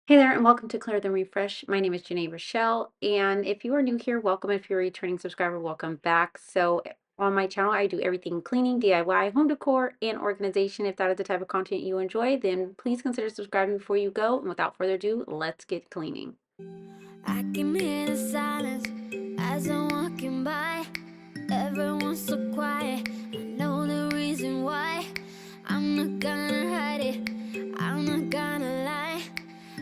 Hey there, and welcome to Clear the Refresh. My name is Janay.Rachelle, and if you are new here, welcome. If you're a returning subscriber, welcome back. On my channel, I do everything cleaning, DIY, home decor, and organization. If that is the type of content you enjoy, then please consider subscribing before you go. And without further ado, let's get cleaning. I can hear the silence as I'm walking by. Everyone's so quiet. I know the reason why. I'm not gonna hide it. I'm not gonna lie.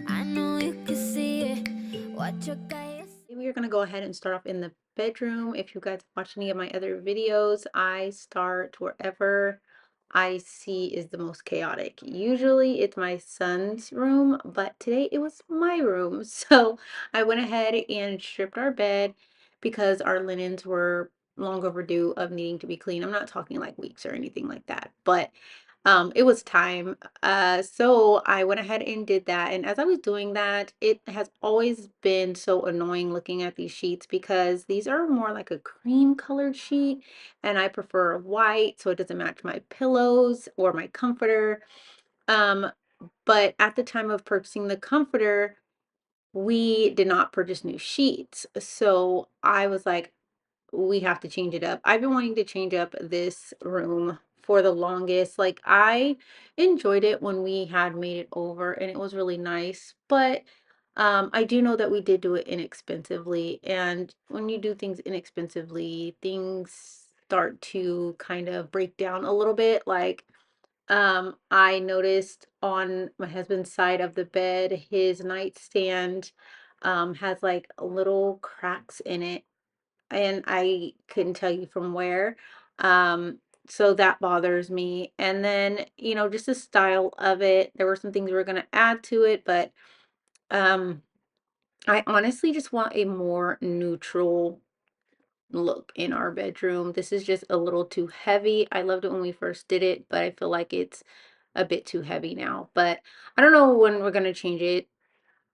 I know you can see it. What your guys. We are going to go ahead and start off in the bedroom. If you guys watch any of my other videos, I start wherever I see is the most chaotic. Usually it's my son's room, but today it was my room. So I went ahead and stripped our bed because our linens were long overdue of needing to be cleaned. I'm not talking like weeks or anything like that, but it was time. So I went ahead and did that. And as I was doing that, it has always been so annoying looking at these sheets because these are more like a cream colored sheet, and I prefer white so it doesn't match my pillows or my comforter. Um, but at the time of purchasing the comforter, we did not purchase new sheets. So I was like, we have to change it up. I've been wanting to change up this room for the longest. Like, I enjoyed it when we had made it over and it was really nice, but I do know that we did do it inexpensively, and when you do things inexpensively, things start to kind of break down a little bit. Like, I noticed on my husband's side of the bed, his nightstand has like little cracks in it, and I couldn't tell you from where. Um, so that bothers me. And then, just the style of it. There were some things we were going to add to it, but um, I honestly just want a more neutral look in our bedroom. This is just a little too heavy. I loved it when we first did it, but I feel like it's a bit too heavy now. But I don't know when we're going to change it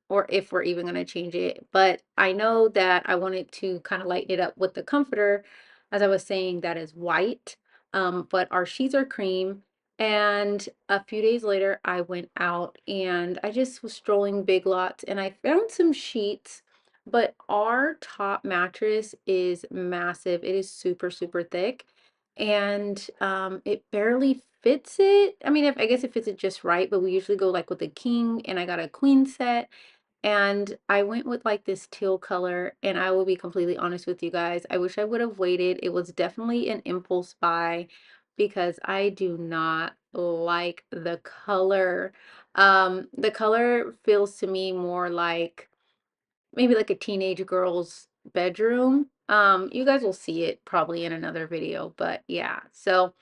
or if we're even going to change it. But I know that I wanted to kind of lighten it up with the comforter. As I was saying, that is white, but our sheets are cream. And a few days later, I went out and I just was strolling Big Lots and I found some sheets. But our top mattress is massive. It is super, super thick. And it barely fits it. I mean, I guess it fits it just right, but we usually go like with a king, and I got a queen set, and I went with like this teal color, and I will be completely honest with you guys. I wish I would have waited. It was definitely an impulse buy because I do not like the color. The color feels to me more like maybe like a teenage girl's bedroom. You guys will see it probably in another video, but yeah. So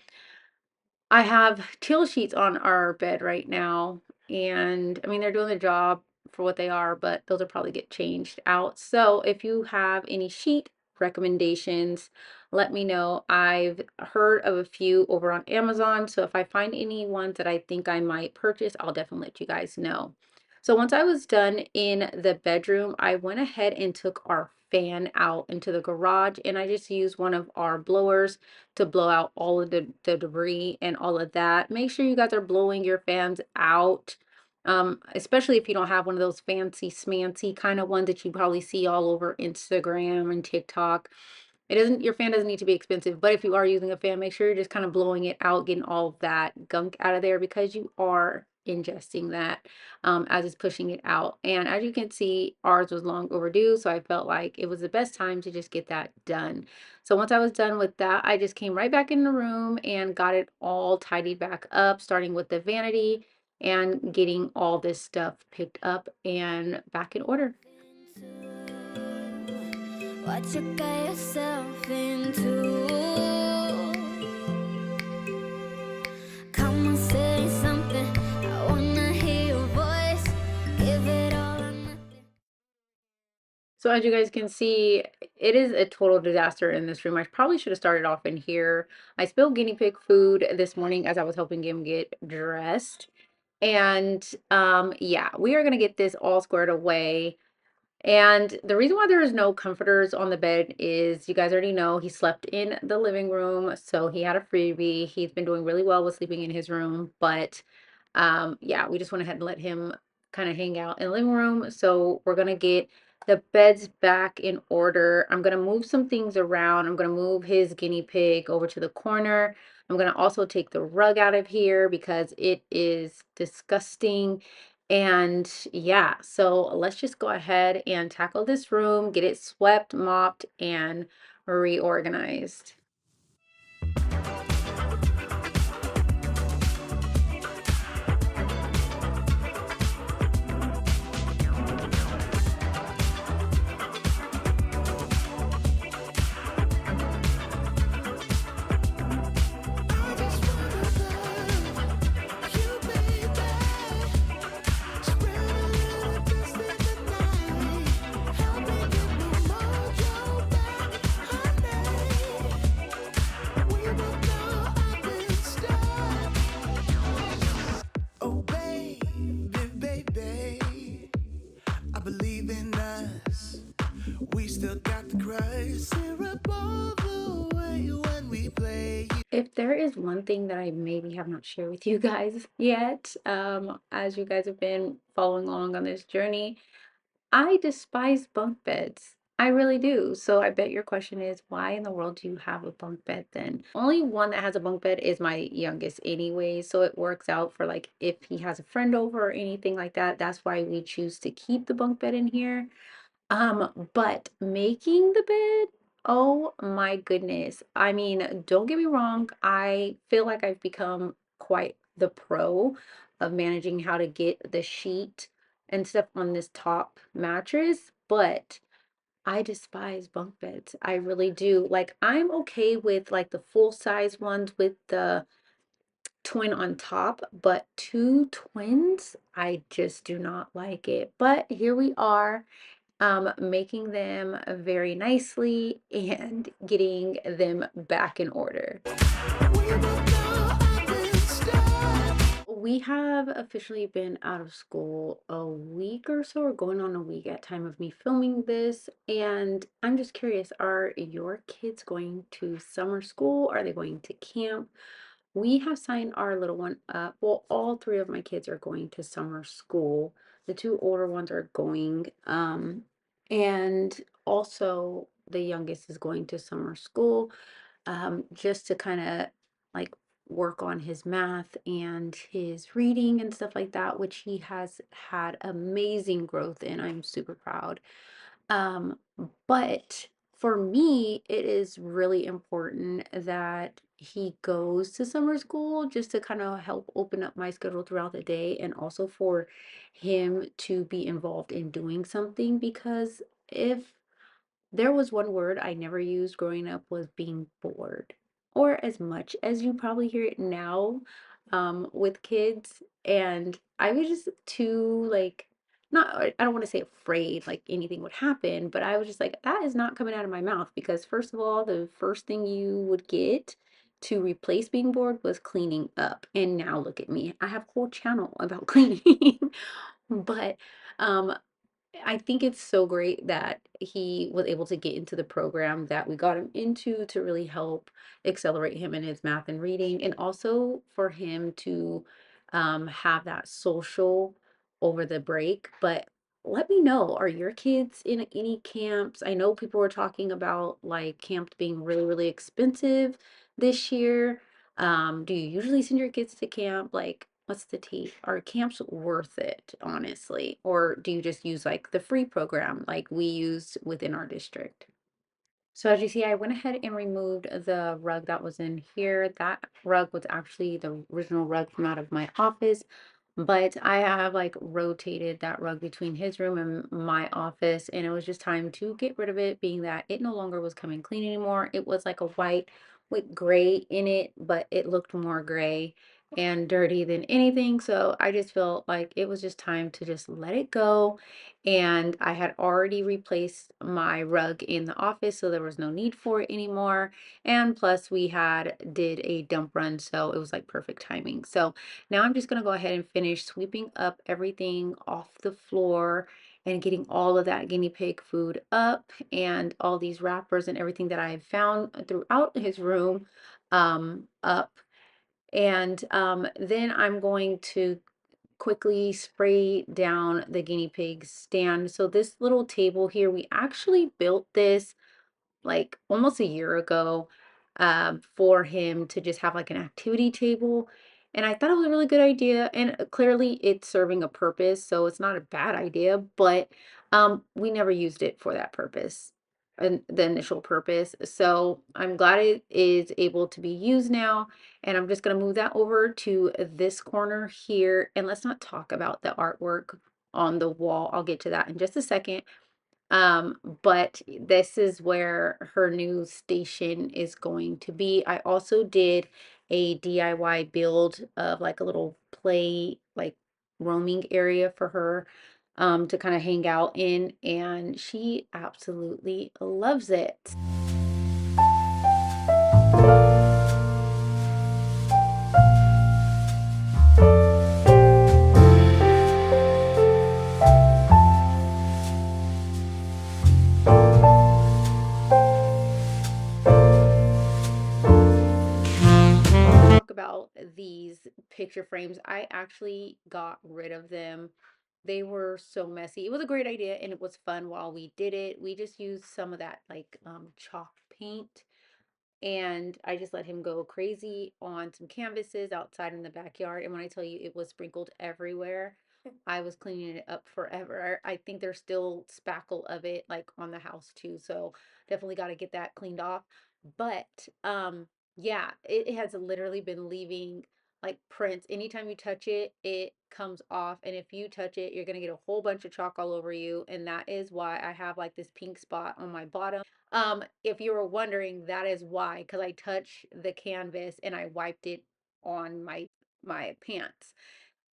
I have teal sheets on our bed right now, and I mean, they're doing the job for what they are, but those will probably get changed out. So if you have any sheet recommendations, let me know. I've heard of a few over on Amazon, so if I find any ones that I think I might purchase, I'll definitely let you guys know. So once I was done in the bedroom, I went ahead and took our fan out into the garage, and I just used one of our blowers to blow out all of the debris and all of that. Make sure you guys are blowing your fans out, especially if you don't have one of those fancy smancy kind of ones that you probably see all over Instagram and TikTok. Your fan doesn't need to be expensive, but if you are using a fan, make sure you're just kind of blowing it out, getting all of that gunk out of there because you are ingesting that as it's pushing it out. And as you can see, ours was long overdue, so I felt like it was the best time to just get that done. So once I was done with that, I just came right back in the room and got it all tidied back up, starting with the vanity and getting all this stuff picked up and back in order. What you got yourself into? Come on, say something. I wanna hear your voice. Give it all or nothing. So as you guys can see, it is a total disaster in this room. I probably should have started off in here. I spilled guinea pig food this morning as I was helping him get dressed. And yeah, we are gonna get this all squared away. And the reason why there is no comforters on the bed is you guys already know he slept in the living room, so he had a freebie. He's been doing really well with sleeping in his room, but yeah, we just went ahead and let him kind of hang out in the living room. So we're gonna get the beds back in order. I'm gonna move some things around. I'm gonna move his guinea pig over to the corner. I'm gonna also take the rug out of here because it is disgusting. And yeah, so let's just go ahead and tackle this room, get it swept, mopped, and reorganized. I just wanna love you, baby. Spread a little dust in the night. Help me get my mojo back, honey. We both know I've been stuck. Oh, baby, baby, I believe in us. We still got the crush. Syrup all the way when we play. If there is one thing that I maybe have not shared with you guys yet, as you guys have been following along on this journey, I despise bunk beds. I really do. So I bet your question is, why in the world do you have a bunk bed then? Only one that has a bunk bed is my youngest anyway, so it works out for like if he has a friend over or anything like that. That's why we choose to keep the bunk bed in here. But making the bed, oh my goodness. I mean, don't get me wrong, I feel like I've become quite the pro of managing how to get the sheet and stuff on this top mattress, but I despise bunk beds. I really do. Like, I'm okay with like the full size ones with the twin on top, but two twins, I just do not like it. But here we are, making them very nicely and getting them back in order. We both know I've been stuck. We have officially been out of school a week or so, or going on a week at time of me filming this. And I'm just curious, are your kids going to summer school? Are they going to camp? We have signed our little one up. Well, all three of my kids are going to summer school. The two older ones are going, and also the youngest is going to summer school, just to kind of like work on his math and his reading and stuff like that, which he has had amazing growth in. I'm super proud. Um, but for me, it is really important that he goes to summer school just to kind of help open up my schedule throughout the day and also for him to be involved in doing something because if there was one word I never used growing up was being bored, or as much as you probably hear it now, with kids. And I was just too like, not, I don't want to say afraid like anything would happen, but I was just like, that is not coming out of my mouth because first of all, the first thing you would get to replace being bored was cleaning up. And now look at me, I have a whole channel about cleaning. But um I think it's so great that he was able to get into the program that we got him into to really help accelerate him in his math and reading, and also for him to have that social over the break. But let me know, are your kids in any camps? I know people were talking about like camp being really, really expensive this year. Do you usually send your kids to camp? Like, what's the tea? Are camps worth it, honestly? Or do you just use like the free program like we use within our district? So as you see, I went ahead and removed the rug that was in here. That rug was actually the original rug from out of my office, but I have like rotated that rug between his room and my office, and it was just time to get rid of it, being that it no longer was coming clean anymore. It was like a white with gray in it, but it looked more gray and dirty than anything. So I just felt like it was just time to just let it go, and I had already replaced my rug in the office, so there was no need for it anymore. And plus we had did a dump run, so it was like perfect timing. So now I'm just going to go ahead and finish sweeping up everything off the floor and getting all of that guinea pig food up and all these wrappers and everything that I found throughout his room up. And then I'm going to quickly spray down the guinea pig stand. So this little table here, we actually built this like almost a year ago, for him to just have like an activity table. And I thought it was a really good idea. And clearly it's serving a purpose. So it's not a bad idea, but we never used it for that purpose and the initial purpose. So I'm glad it is able to be used now. And I'm just going to move that over to this corner here. And let's not talk about the artwork on the wall. I'll get to that in just a second. But this is where her new station is going to be. I also did a DIY build of like a little play, like roaming area for her to kind of hang out in, and she absolutely loves it. Talk about these picture frames. I actually got rid of them. They were so messy. It was a great idea and it was fun while we did it. We just used some of that like chalk paint, and I just let him go crazy on some canvases outside in the backyard. And when I tell you it was sprinkled everywhere, I was cleaning it up forever. I think there's still spackle of it like on the house too. So definitely got to get that cleaned off. But yeah, it has literally been leaving like prints. Anytime you touch it, it comes off. And if you touch it, you're gonna get a whole bunch of chalk all over you. And that is why I have like this pink spot on my bottom. If you were wondering, that is why, because I touched the canvas and I wiped it on my pants.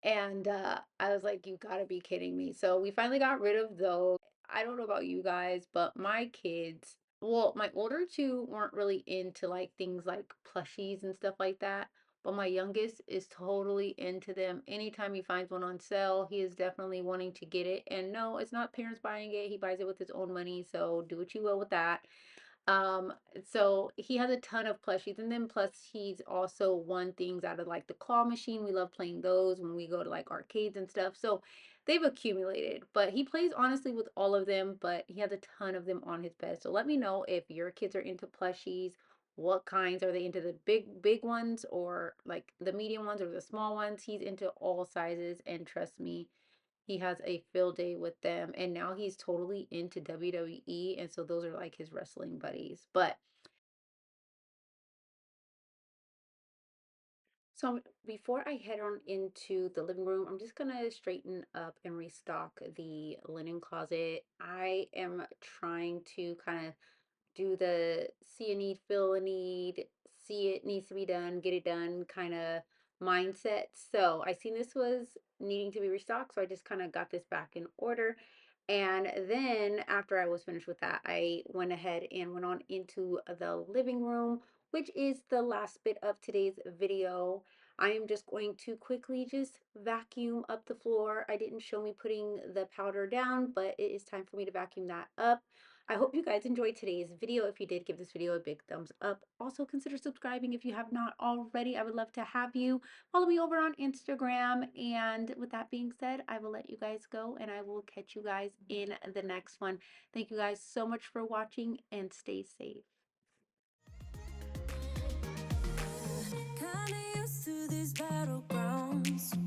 And I was like, you gotta be kidding me. So we finally got rid of those. I don't know about you guys, but my kids, well, my older two weren't really into like things like plushies and stuff like that. But my youngest is totally into them. Anytime he finds one on sale, he is definitely wanting to get it. And no, it's not parents buying it. He buys it with his own money. So do what you will with that. Um, so he has a ton of plushies, and then plus he's also won things out of like the claw machine. We love playing those when we go to like arcades and stuff. So they've accumulated, but he plays honestly with all of them, but he has a ton of them on his bed. So let me know if your kids are into plushies. What kinds are they into? The big ones, or like the medium ones, or the small ones? He's into all sizes, and trust me, he has a field day with them, and now he's totally into WWE, and so those are like his wrestling buddies. But so before I head on into the living room, I'm just gonna straighten up and restock the linen closet. I am trying to kind of do the see a need, feel a need, see it needs to be done, get it done kind of mindset. So I seen this was needing to be restocked, so I just kind of got this back in order. And then after I was finished with that, I went ahead and went on into the living room, which is the last bit of today's video. I am just going to quickly just vacuum up the floor. I didn't show me putting the powder down, but it is time for me to vacuum that up. I hope you guys enjoyed today's video. If you did, give this video a big thumbs up. Also, consider subscribing if you have not already. I would love to have you. Follow me over on Instagram. And with that being said, I will let you guys go and I will catch you guys in the next one. Thank you guys so much for watching and stay safe. Kinda used to these battlegrounds.